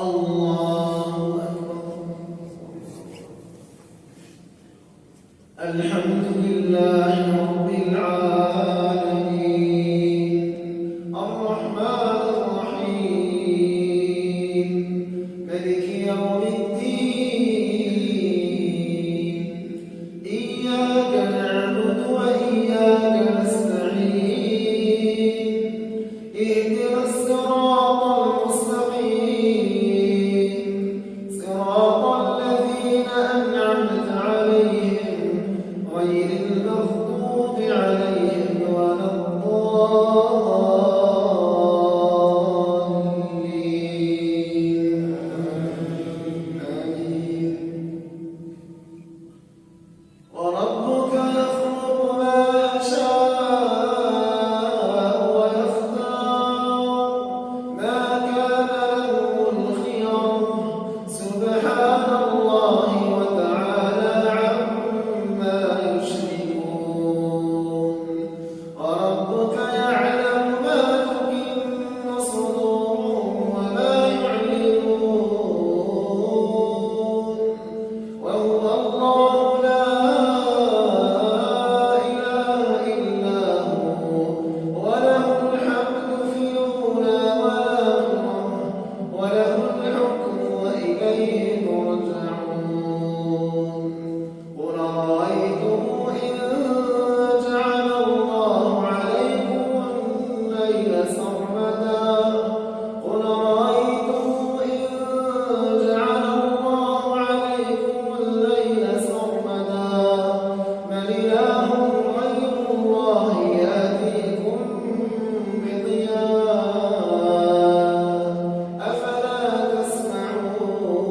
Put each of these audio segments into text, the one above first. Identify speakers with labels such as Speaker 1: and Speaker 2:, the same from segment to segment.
Speaker 1: الله أكبر. الحمد لله رب العالمين الرحمن الرحيم مالك يوم الدين إياك نعبد وإياك نستعين اهدنا الصراط المستقيم صراط الذين أنعمت عليهم غير المغضوب عليهم ولا الضالين آمين. وربك يخلق ما يشاء ويختار ما كان لهم الخيار سبحان الله وتعالى عما يشركون. وربك يعلم ما تكن صدورهم وما يعلنون وهو الله لا إله إلا هو وله الحمد في الأولى والآخرة وله الحكم وإليه ترجعون. قل أرأيتم إن جعل الله عليكم الليل سرمدا قل أرأيتم إن جعل الله عليكم الليل سرمدا من إله غير الله يأتيكم بضياء أفلا تسمعون.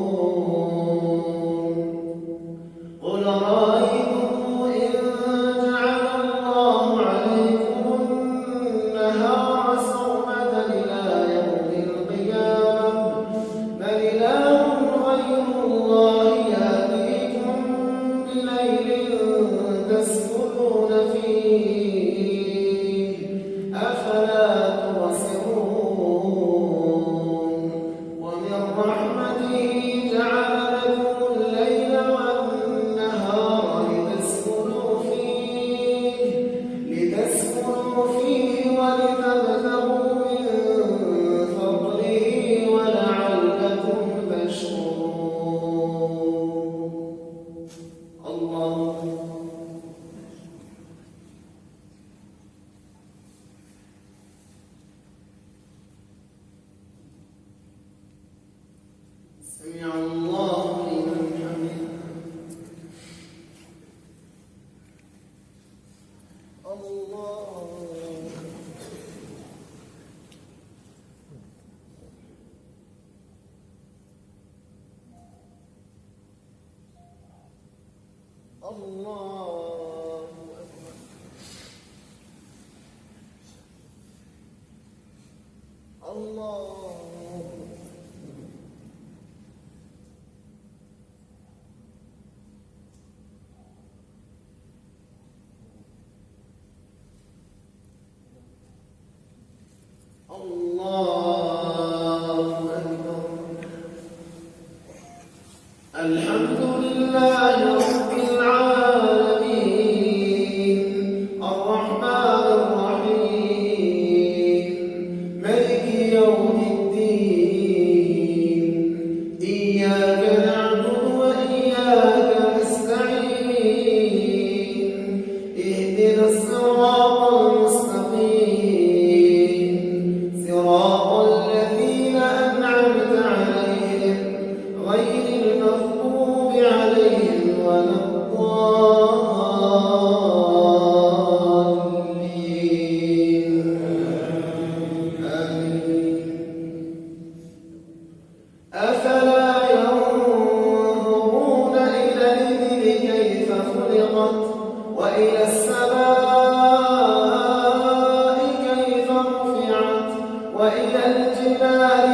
Speaker 1: قل أرأيتم إن جعل الله عليكم النهار سرمدا إلى يوم القيامة من إله غير الله يأتيكم بليل تسكنون فيه أفلا تبصرون. ومن رحمته جعل لكم الليل والنهار لتسكنوا فيه ولتبتغوا من فضله ولعلكم تشكرون. الله سمع الله لمن حمده. الله الله أكبر. الله الله أكبر. الحمد لله رب العالمين الرحمن الرحيم مالك يوم الدين إياك نعبد وإياك نستعين اهدنا الصراط المستقيم صراط الذين أنعمت عليهم غير المغضوب عليهم ولا الضالين آمين. أفلا ينظرون إلى الإبل كيف خلقت وإلى السماء كيف رفعت وإلى الجبال